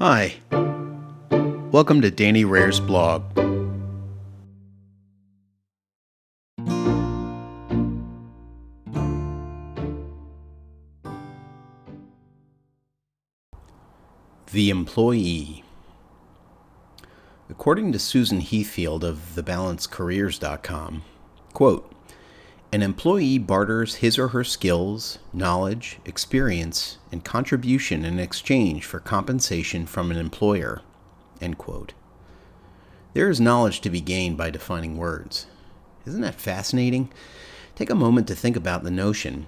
Hi, welcome to Danny Rare's blog. The Employee. According to Susan Heathfield of thebalancecareers.com, quote, an employee barters his or her skills, knowledge, experience, and contribution in exchange for compensation from an employer, end quote. There is knowledge to be gained by defining words. Isn't that fascinating? Take a moment to think about the notion.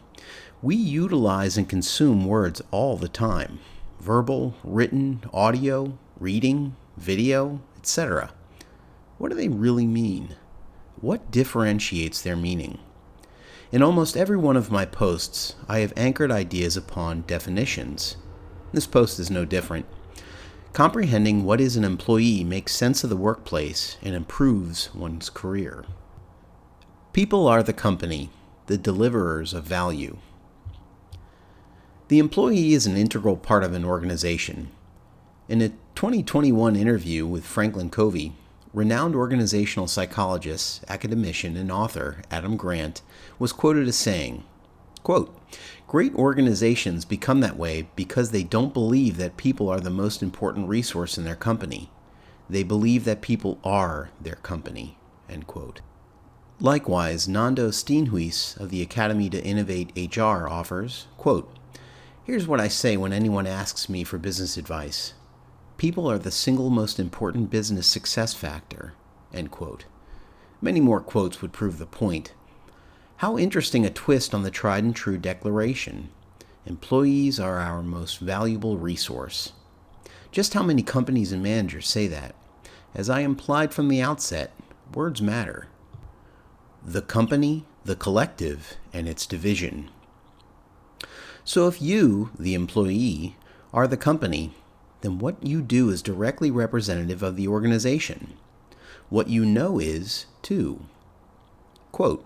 We utilize and consume words all the time. Verbal, written, audio, reading, video, etc. What do they really mean? What differentiates their meaning? In almost every one of my posts, I have anchored ideas upon definitions. This post is no different. Comprehending what is an employee makes sense of the workplace and improves one's career. People are the company, the deliverers of value. The employee is an integral part of an organization. In a 2021 interview with Franklin Covey, renowned organizational psychologist, academician, and author Adam Grant was quoted as saying, quote, great organizations become that way because they don't believe that people are the most important resource in their company. They believe that people are their company, end quote. Likewise, Nando Steenhuis of the Academy to Innovate HR offers, quote, here's what I say when anyone asks me for business advice. People are the single most important business success factor, end quote. Many more quotes would prove the point. How interesting a twist on the tried and true declaration. Employees are our most valuable resource. Just how many companies and managers say that? As I implied from the outset, words matter. The company, the collective, and its division. So if you, the employee, are the company, then what you do is directly representative of the organization. What you know is, too. Quote,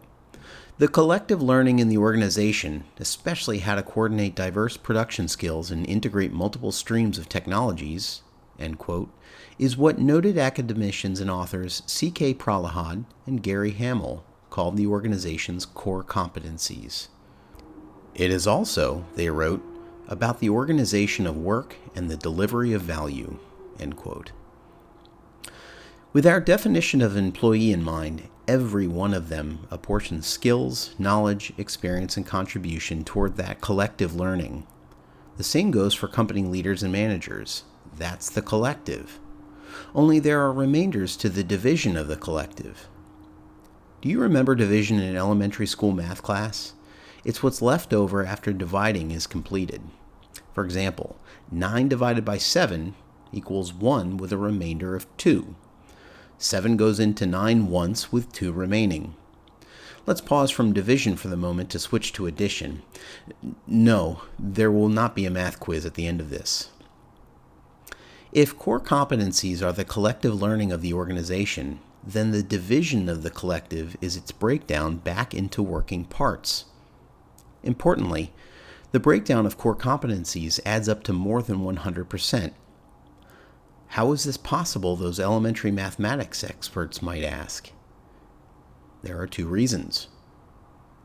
the collective learning in the organization, especially how to coordinate diverse production skills and integrate multiple streams of technologies, end quote, is what noted academicians and authors C.K. Prahalad and Gary Hamel called the organization's core competencies. It is also, they wrote, about the organization of work and the delivery of value, end quote. With our definition of employee in mind, every one of them apportions skills, knowledge, experience, and contribution toward that collective learning. The same goes for company leaders and managers. That's the collective. Only there are remainders to the division of the collective. Do you remember division in elementary school math class? It's what's left over after dividing is completed. For example, 9 divided by 7 equals 1 with a remainder of 2. 7 goes into 9 once with 2 remaining. Let's pause from division for the moment to switch to addition. No, there will not be a math quiz at the end of this. If core competencies are the collective learning of the organization, then the division of the collective is its breakdown back into working parts. Importantly, the breakdown of core competencies adds up to more than 100%. How is this possible, those elementary mathematics experts might ask? There are 2 reasons.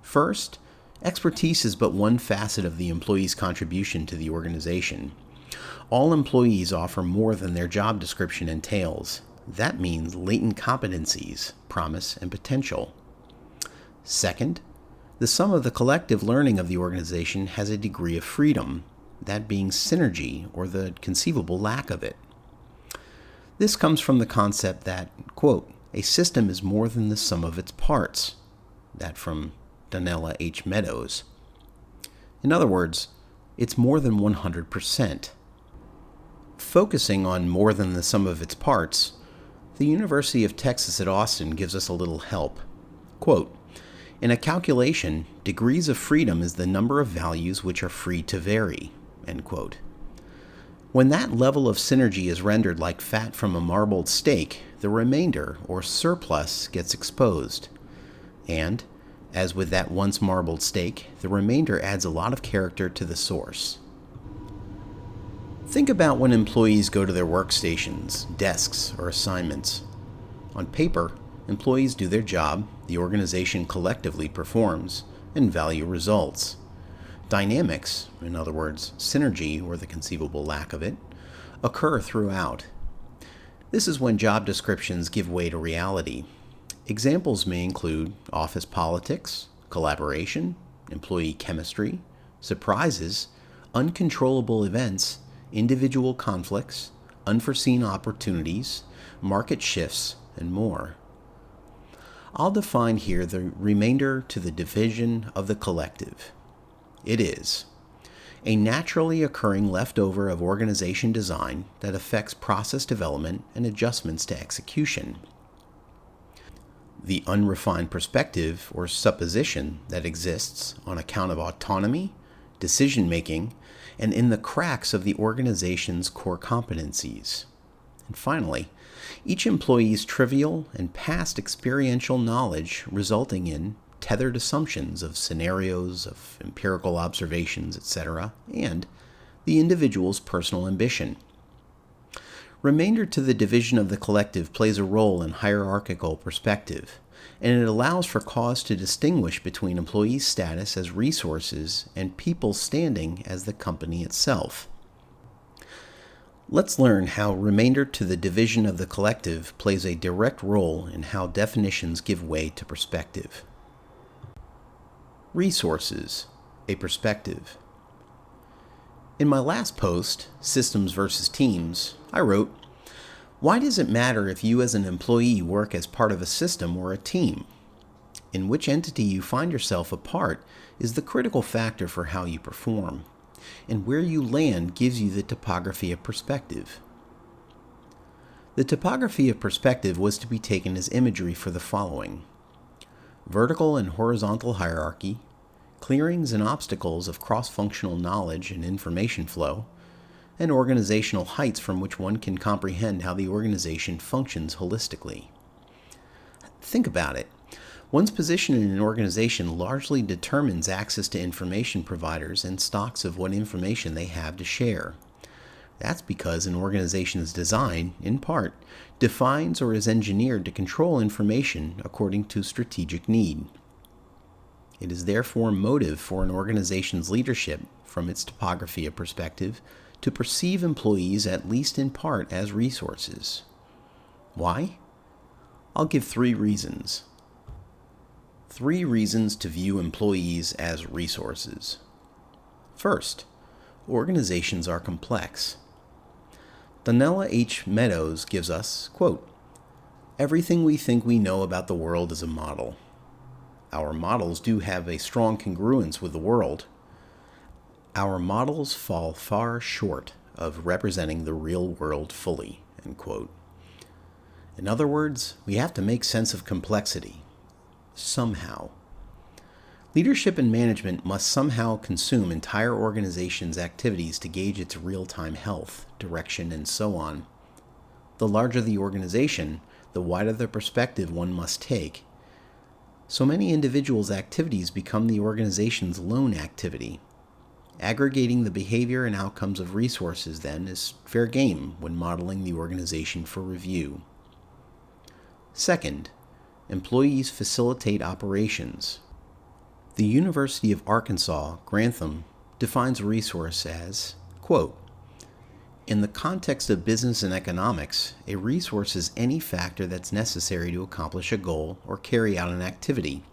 First, expertise is but one facet of the employee's contribution to the organization. All employees offer more than their job description entails. That means latent competencies, promise, and potential. Second, the sum of the collective learning of the organization has a degree of freedom, that being synergy or the conceivable lack of it. This comes from the concept that, quote, a system is more than the sum of its parts. That from Donella H. Meadows. In other words, it's more than 100%. Focusing on more than the sum of its parts, the University of Texas at Austin gives us a little help. Quote, in a calculation, degrees of freedom is the number of values which are free to vary, end quote. When that level of synergy is rendered like fat from a marbled steak, the remainder, or surplus, gets exposed. And, as with that once marbled steak, the remainder adds a lot of character to the source. Think about when employees go to their workstations, desks, or assignments. On paper, employees do their job, the organization collectively performs, and value results. Dynamics, in other words, synergy or the conceivable lack of it, occur throughout. This is when job descriptions give way to reality. Examples may include office politics, collaboration, employee chemistry, surprises, uncontrollable events, individual conflicts, unforeseen opportunities, market shifts, and more. I'll define here the remainder to the division of the collective. It is a naturally occurring leftover of organization design that affects process development and adjustments to execution. The unrefined perspective or supposition that exists on account of autonomy, decision-making, and in the cracks of the organization's core competencies. And finally, each employee's trivial and past experiential knowledge resulting in tethered assumptions of scenarios, of empirical observations, etc., and the individual's personal ambition. Remainder to the division of the collective plays a role in hierarchical perspective, and it allows for cause to distinguish between employees' status as resources and people's standing as the company itself. Let's learn how remainder to the division of the collective plays a direct role in how definitions give way to perspective. Resources, a perspective. In my last post, Systems versus Teams, I wrote, "Why does it matter if you as an employee work as part of a system or a team? In which entity you find yourself a part is the critical factor for how you perform, and where you land gives you the topography of perspective." The topography of perspective was to be taken as imagery for the following: vertical and horizontal hierarchy, clearings and obstacles of cross-functional knowledge and information flow, and organizational heights from which one can comprehend how the organization functions holistically. Think about it. One's position in an organization largely determines access to information providers and stocks of what information they have to share. That's because an organization's design, in part, defines or is engineered to control information according to strategic need. It is therefore motive for an organization's leadership, from its topography of perspective, to perceive employees at least in part as resources. Why? I'll give 3 reasons. 3 reasons to view employees as resources. First, organizations are complex. Donella H. Meadows gives us, quote, "Everything we think we know about the world is a model. Our models do have a strong congruence with the world. Our models fall far short of representing the real world fully," end quote. In other words, we have to make sense of complexity. Somehow. Leadership and management must somehow consume entire organizations' activities to gauge its real-time health, direction, and so on. The larger the organization, the wider the perspective one must take. So many individuals' activities become the organization's lone activity. Aggregating the behavior and outcomes of resources, then, is fair game when modeling the organization for review. Second, employees facilitate operations. The University of Arkansas, Grantham, defines a resource as, quote, "In the context of business and economics, a resource is any factor that's necessary to accomplish a goal or carry out an activity.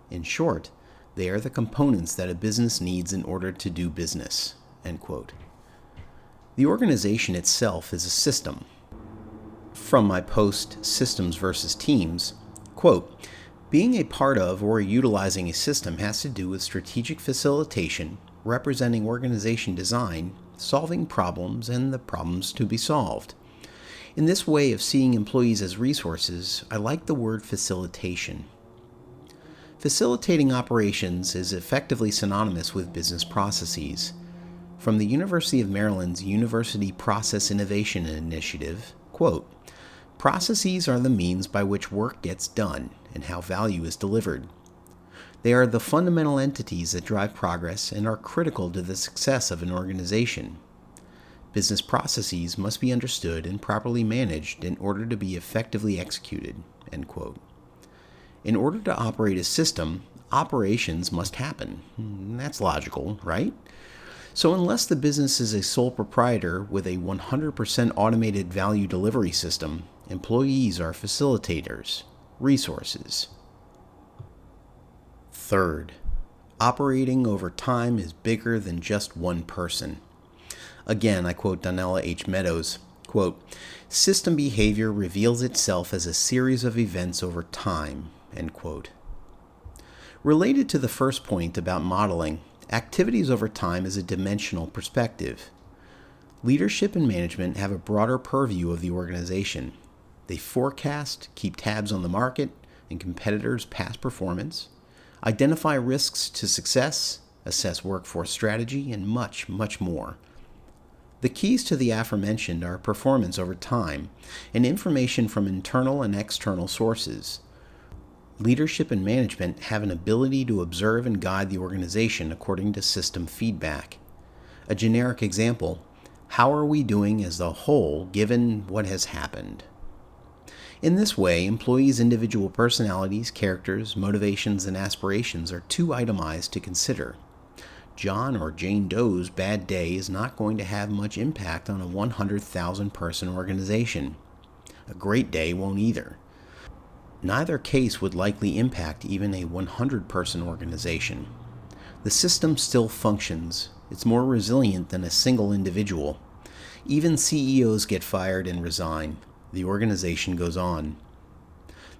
In short, they are the components that a business needs in order to do business," end quote. The organization itself is a system. From my post, Systems versus Teams, quote, "Being a part of or utilizing a system has to do with strategic facilitation, representing organization design, solving problems, and the problems to be solved. In this way of seeing employees as resources, I like the word facilitation. Facilitating operations is effectively synonymous with business processes. From the University of Maryland's University Process Innovation Initiative, quote, "Processes are the means by which work gets done and how value is delivered. They are the fundamental entities that drive progress and are critical to the success of an organization. Business processes must be understood and properly managed in order to be effectively executed, end quote. In order to operate a system, operations must happen. That's logical, right? So unless the business is a sole proprietor with a 100% automated value delivery system, employees are facilitators, resources. Third, operating over time is bigger than just one person. Again, I quote Donella H. Meadows, quote, "System behavior reveals itself as a series of events over time," end quote. Related to the first point about modeling, activities over time is a dimensional perspective. Leadership and management have a broader purview of the organization. They forecast, keep tabs on the market and competitors' past performance, identify risks to success, assess workforce strategy, and much, much more. The keys to the aforementioned are performance over time and information from internal and external sources. Leadership and management have an ability to observe and guide the organization according to system feedback. A generic example, how are we doing as a whole given what has happened? In this way, employees' individual personalities, characters, motivations, and aspirations are too itemized to consider. John or Jane Doe's bad day is not going to have much impact on a 100,000 person organization. A great day won't either. Neither case would likely impact even a 100-person organization. The system still functions. It's more resilient than a single individual. Even CEOs get fired and resign. The organization goes on.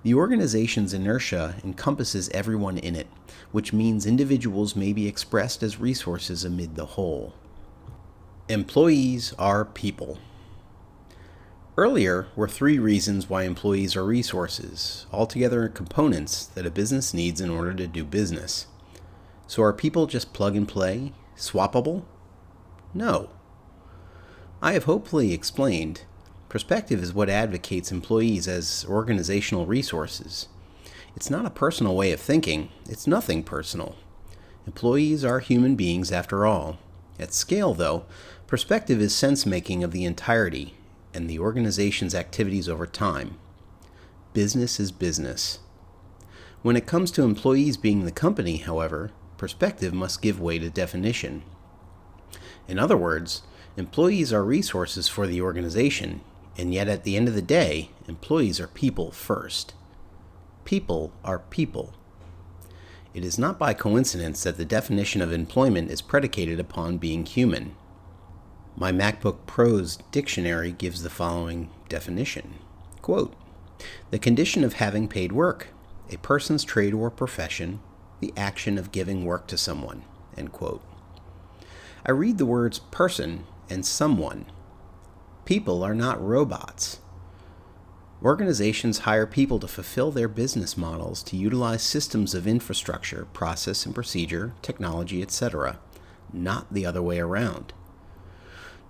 The organization's inertia encompasses everyone in it, which means individuals may be expressed as resources amid the whole. Employees are people. Earlier were 3 reasons why employees are resources, altogether components that a business needs in order to do business. So are people just plug and play, swappable? No. I have hopefully explained, perspective is what advocates employees as organizational resources. It's not a personal way of thinking, it's nothing personal. Employees are human beings after all. At scale, though, perspective is sense-making of the entirety and the organization's activities over time. Business is business. When it comes to employees being the company, however, perspective must give way to definition. In other words, employees are resources for the organization, and yet at the end of the day, employees are people first. People are people. It is not by coincidence that the definition of employment is predicated upon being human. My MacBook Pro's dictionary gives the following definition. Quote, "The condition of having paid work, a person's trade or profession, the action of giving work to someone," end quote. I read the words person and someone. People are not robots. Organizations hire people to fulfill their business models to utilize systems of infrastructure, process and procedure, technology, etc., not the other way around.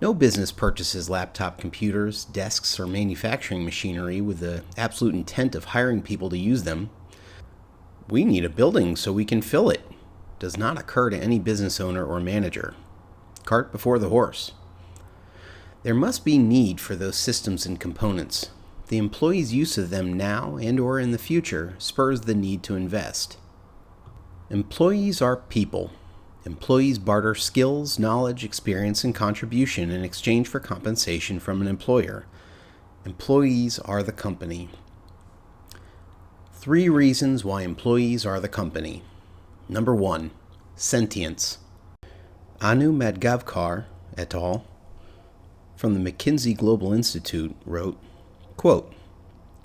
No business purchases laptop computers, desks, or manufacturing machinery with the absolute intent of hiring people to use them. "We need a building so we can fill it," does not occur to any business owner or manager. Cart before the horse. There must be need for those systems and components. The employee's use of them now and or in the future spurs the need to invest. Employees are people. Employees barter skills, knowledge, experience, and contribution in exchange for compensation from an employer. Employees are the company. 3 reasons why employees are the company. Number 1, sentience. Anu Madgavkar et al. From the McKinsey Global Institute wrote, quote,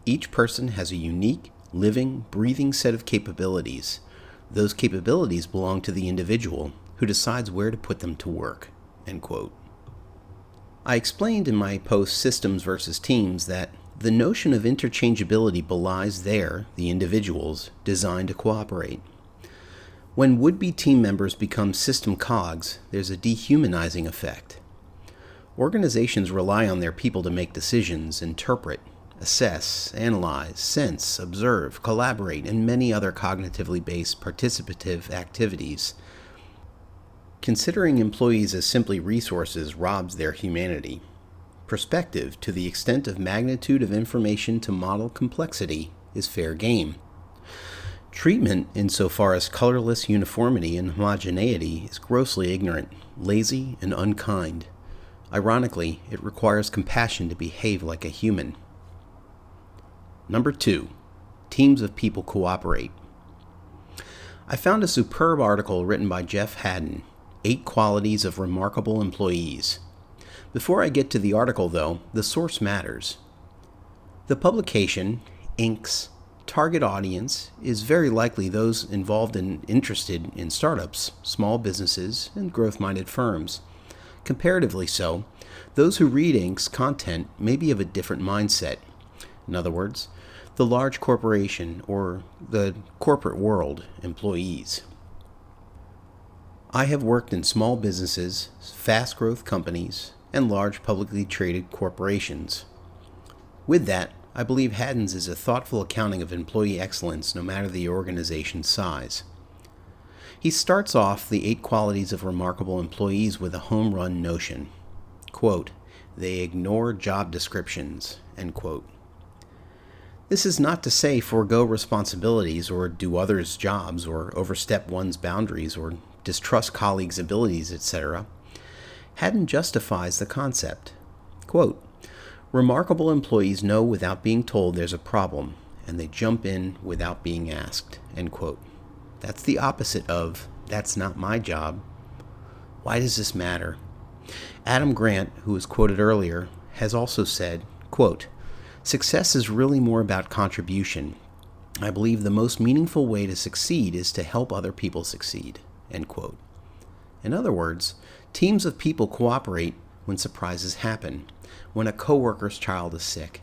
"Each person has a unique, living, breathing set of capabilities. Those capabilities belong to the individual, who decides where to put them to work," end quote. I explained in my post Systems versus Teams that the notion of interchangeability belies the individuals, designed to cooperate. When would-be team members become system cogs, there's a dehumanizing effect. Organizations rely on their people to make decisions, interpret, assess, analyze, sense, observe, collaborate, and many other cognitively based participative activities. Considering employees as simply resources robs their humanity. Perspective, to the extent of magnitude of information to model complexity, is fair game. Treatment, insofar as colorless uniformity and homogeneity, is grossly ignorant, lazy, and unkind. Ironically, it requires compassion to behave like a human. Number 2. Teams of people cooperate. I found a superb article written by Jeff Haddon, 8 Qualities of Remarkable Employees. Before I get to the article, though, the source matters. The publication, Inc.'s target audience is very likely those involved and interested in startups, small businesses, and growth-minded firms. Comparatively so, those who read Inc.'s content may be of a different mindset. In other words, the large corporation or the corporate world employees. I have worked in small businesses, fast growth companies, and large publicly traded corporations. With that, I believe Haddon's is a thoughtful accounting of employee excellence no matter the organization's size. He starts off the 8 qualities of remarkable employees with a home run notion. Quote, they ignore job descriptions, end quote. This is not to say forego responsibilities or do others' jobs or overstep one's boundaries or distrust colleagues' abilities, etc. Haddon justifies the concept. Quote, remarkable employees know without being told there's a problem, and they jump in without being asked, end quote. That's the opposite of, that's not my job. Why does this matter? Adam Grant, who was quoted earlier, has also said, quote, success is really more about contribution. I believe the most meaningful way to succeed is to help other people succeed, end quote. In other words, teams of people cooperate when surprises happen, when a coworker's child is sick,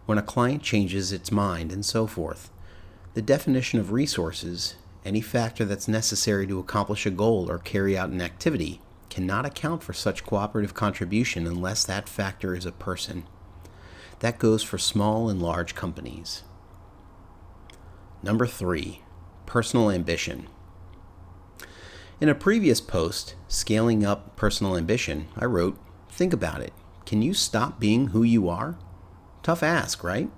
when a client changes its mind, and so forth. The definition of resources, any factor that's necessary to accomplish a goal or carry out an activity, cannot account for such cooperative contribution unless that factor is a person. That goes for small and large companies. Number 3, personal ambition. In a previous post, Scaling Up Personal Ambition, I wrote, think about it. Can you stop being who you are? Tough ask, right?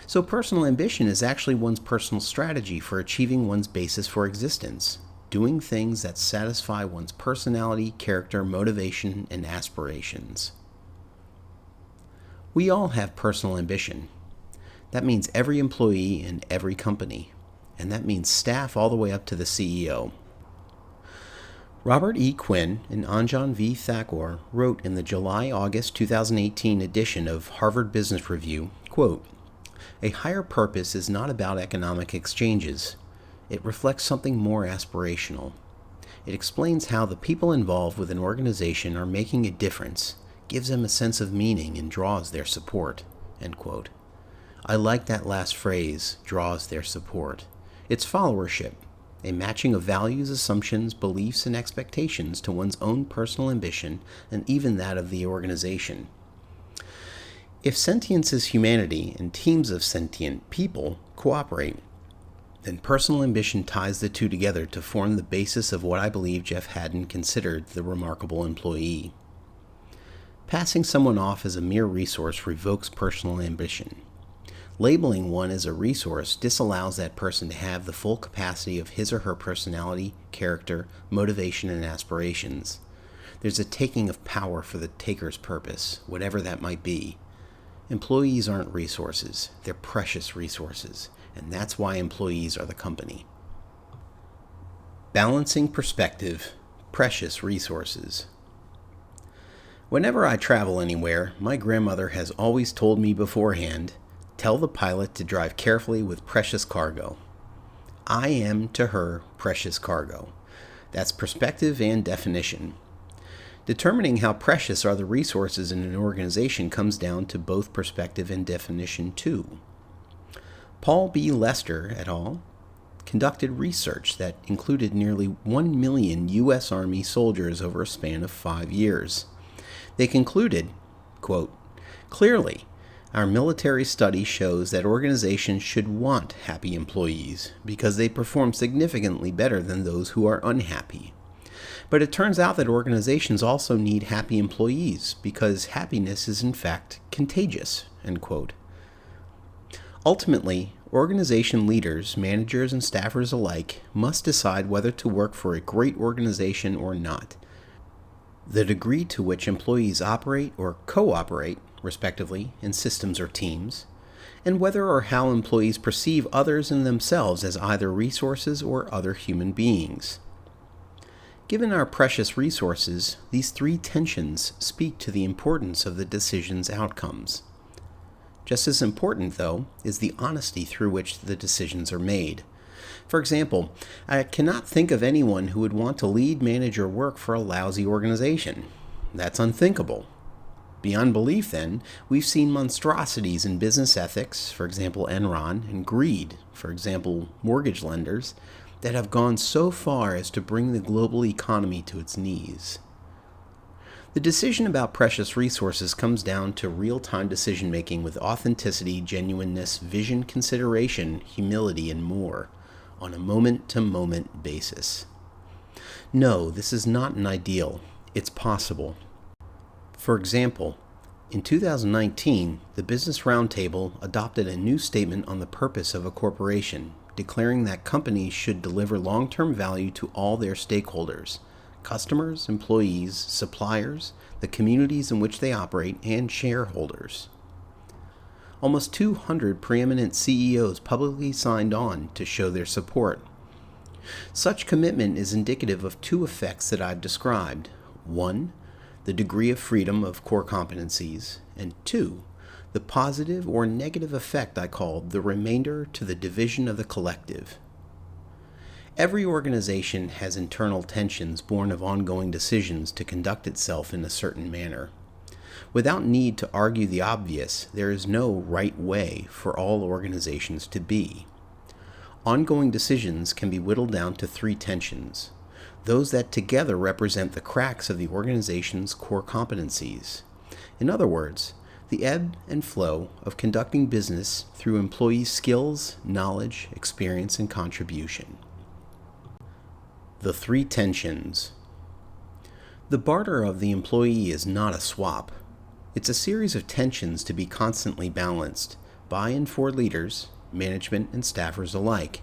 So personal ambition is actually one's personal strategy for achieving one's basis for existence, doing things that satisfy one's personality, character, motivation, and aspirations. We all have personal ambition. That means every employee in every company, and that means staff all the way up to the CEO. Robert E. Quinn and Anjan V. Thakur wrote in the July-August 2018 edition of Harvard Business Review, quote, a higher purpose is not about economic exchanges. It reflects something more aspirational. It explains how the people involved with an organization are making a difference, gives them a sense of meaning, and draws their support, end quote. I like that last phrase, draws their support. It's followership. A matching of values, assumptions, beliefs, and expectations to one's own personal ambition and even that of the organization. If sentience is humanity and teams of sentient people cooperate, then personal ambition ties the two together to form the basis of what I believe Jeff Haddon considered the remarkable employee. Passing someone off as a mere resource revokes personal ambition. Labeling one as a resource disallows that person to have the full capacity of his or her personality, character, motivation, and aspirations. There's a taking of power for the taker's purpose, whatever that might be. Employees aren't resources, they're precious resources, and that's why employees are the company. Balancing perspective, precious resources. Whenever I travel anywhere, my grandmother has always told me beforehand, tell the pilot to drive carefully with precious cargo. I am, to her, precious cargo. That's perspective and definition. Determining how precious are the resources in an organization comes down to both perspective and definition too. Paul B. Lester et al. Conducted research that included nearly 1 million U.S. Army soldiers over a span of 5 years. They concluded, quote, clearly, our military study shows that organizations should want happy employees because they perform significantly better than those who are unhappy. But it turns out that organizations also need happy employees because happiness is in fact contagious, end quote. Ultimately, organization leaders, managers, and staffers alike must decide whether to work for a great organization or not. The degree to which employees operate or cooperate, respectively, in systems or teams, and whether or how employees perceive others and themselves as either resources or other human beings. Given our precious resources, these three tensions speak to the importance of the decision's outcomes. Just as important, though, is the honesty through which the decisions are made. For example, I cannot think of anyone who would want to lead, manage, or work for a lousy organization. That's unthinkable. Beyond belief, then, we've seen monstrosities in business ethics, for example Enron, and greed, for example mortgage lenders, that have gone so far as to bring the global economy to its knees. The decision about precious resources comes down to real-time decision-making with authenticity, genuineness, vision, consideration, humility, and more, on a moment-to-moment basis. No, this is not an ideal. It's possible. For example, in 2019, the Business Roundtable adopted a new statement on the purpose of a corporation, declaring that companies should deliver long-term value to all their stakeholders: customers, employees, suppliers, the communities in which they operate, and shareholders. Almost 200 preeminent CEOs publicly signed on to show their support. Such commitment is indicative of two effects that I've described. One, the degree of freedom of core competencies, and two, the positive or negative effect I called the remainder to the division of the collective. Every organization has internal tensions born of ongoing decisions to conduct itself in a certain manner. Without need to argue the obvious, there is no right way for all organizations to be. Ongoing decisions can be whittled down to three tensions, those that together represent the cracks of the organization's core competencies. In other words, the ebb and flow of conducting business through employees' skills, knowledge, experience, and contribution. The three tensions. The barter of the employee is not a swap. It's a series of tensions to be constantly balanced by and for leaders, management, and staffers alike.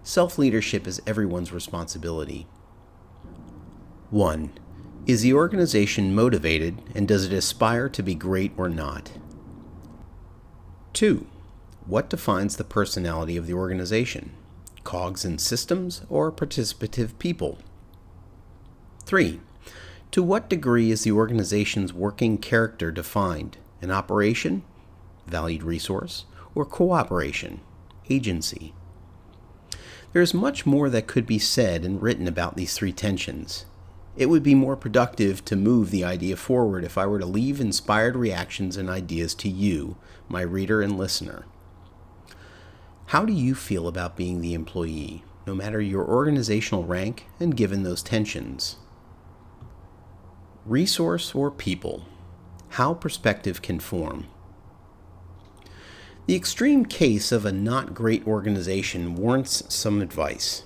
Self-leadership is everyone's responsibility. 1. Is the organization motivated, and does it aspire to be great or not? 2. What defines the personality of the organization? Cogs in systems or participative people? 3. To what degree is the organization's working character defined? An operation, valued resource, or cooperation, agency? There is much more that could be said and written about these three tensions. It would be more productive to move the idea forward if I were to leave inspired reactions and ideas to you, my reader and listener. How do you feel about being the employee, no matter your organizational rank and given those tensions? Resource or people? How perspective can form. The extreme case of a not great organization warrants some advice.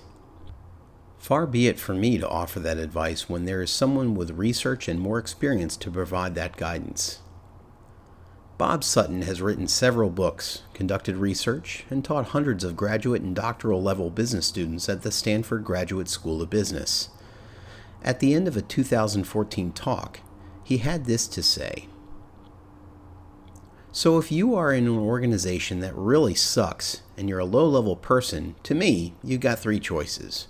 Far be it for me to offer that advice when there is someone with research and more experience to provide that guidance. Bob Sutton has written several books, conducted research, and taught hundreds of graduate and doctoral level business students at the Stanford Graduate School of Business. At the end of a 2014 talk, he had this to say. So if you are in an organization that really sucks and you're a low-level person, to me, you got three choices.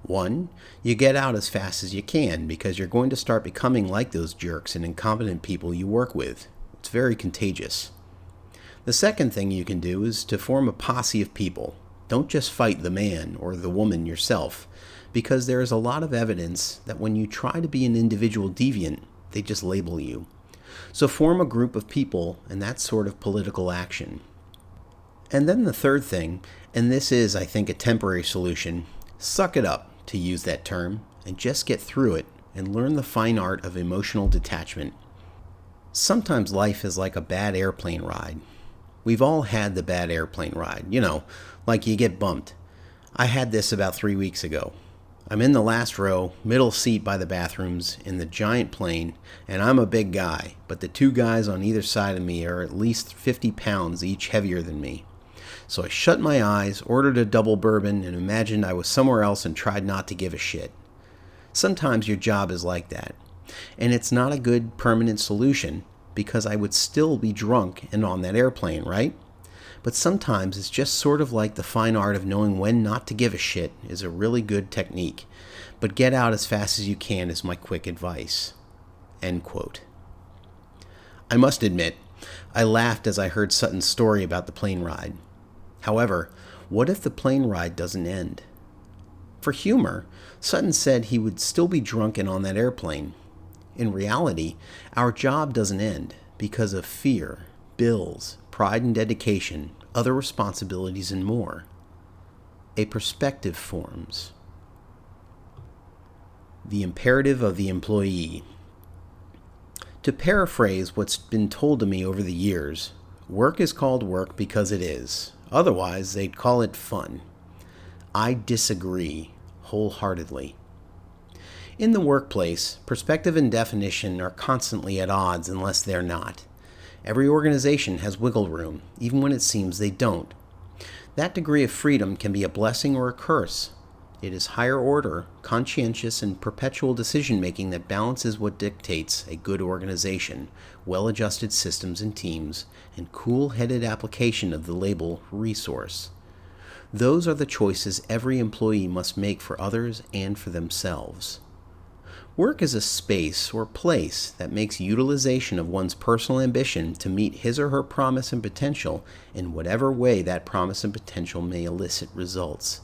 1, you get out as fast as you can because you're going to start becoming like those jerks and incompetent people you work with. It's very contagious. The second thing you can do is to form a posse of people. Don't just fight the man or the woman yourself, because there is a lot of evidence that when you try to be an individual deviant, they just label you. So form a group of people, and that's sort of political action. And then the third thing, and this is, I think, a temporary solution, suck it up, to use that term, and just get through it and learn the fine art of emotional detachment. Sometimes life is like a bad airplane ride. We've all had the bad airplane ride, like you get bumped. I had this about 3 weeks ago. I'm in the last row, middle seat by the bathrooms, in the giant plane, and I'm a big guy, but the two guys on either side of me are at least 50 pounds each heavier than me. So I shut my eyes, ordered a double bourbon, and imagined I was somewhere else and tried not to give a shit. Sometimes your job is like that, and it's not a good permanent solution because I would still be drunk and on that airplane, right? But sometimes it's just sort of like the fine art of knowing when not to give a shit is a really good technique. But get out as fast as you can is my quick advice. End quote. I must admit, I laughed as I heard Sutton's story about the plane ride. However, what if the plane ride doesn't end? For humor, Sutton said he would still be drunk and on that airplane. In reality, our job doesn't end because of fear, bills, pride and dedication, other responsibilities, and more. A perspective forms. The imperative of the employee. To paraphrase what's been told to me over the years, work is called work because it is. Otherwise, they'd call it fun. I disagree wholeheartedly. In the workplace, perspective and definition are constantly at odds unless they're not. Every organization has wiggle room, even when it seems they don't. That degree of freedom can be a blessing or a curse. It is higher order, conscientious, and perpetual decision-making that balances what dictates a good organization, well-adjusted systems and teams, and cool-headed application of the label resource. Those are the choices every employee must make for others and for themselves. Work is a space or place that makes utilization of one's personal ambition to meet his or her promise and potential in whatever way that promise and potential may elicit results.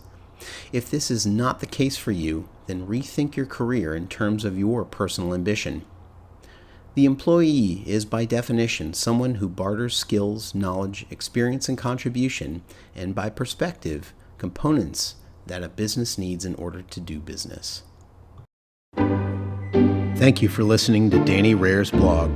If this is not the case for you, then rethink your career in terms of your personal ambition. The employee is by definition someone who barters skills, knowledge, experience, and contribution, and by perspective, components that a business needs in order to do business. Thank you for listening to Danny Rare's blog.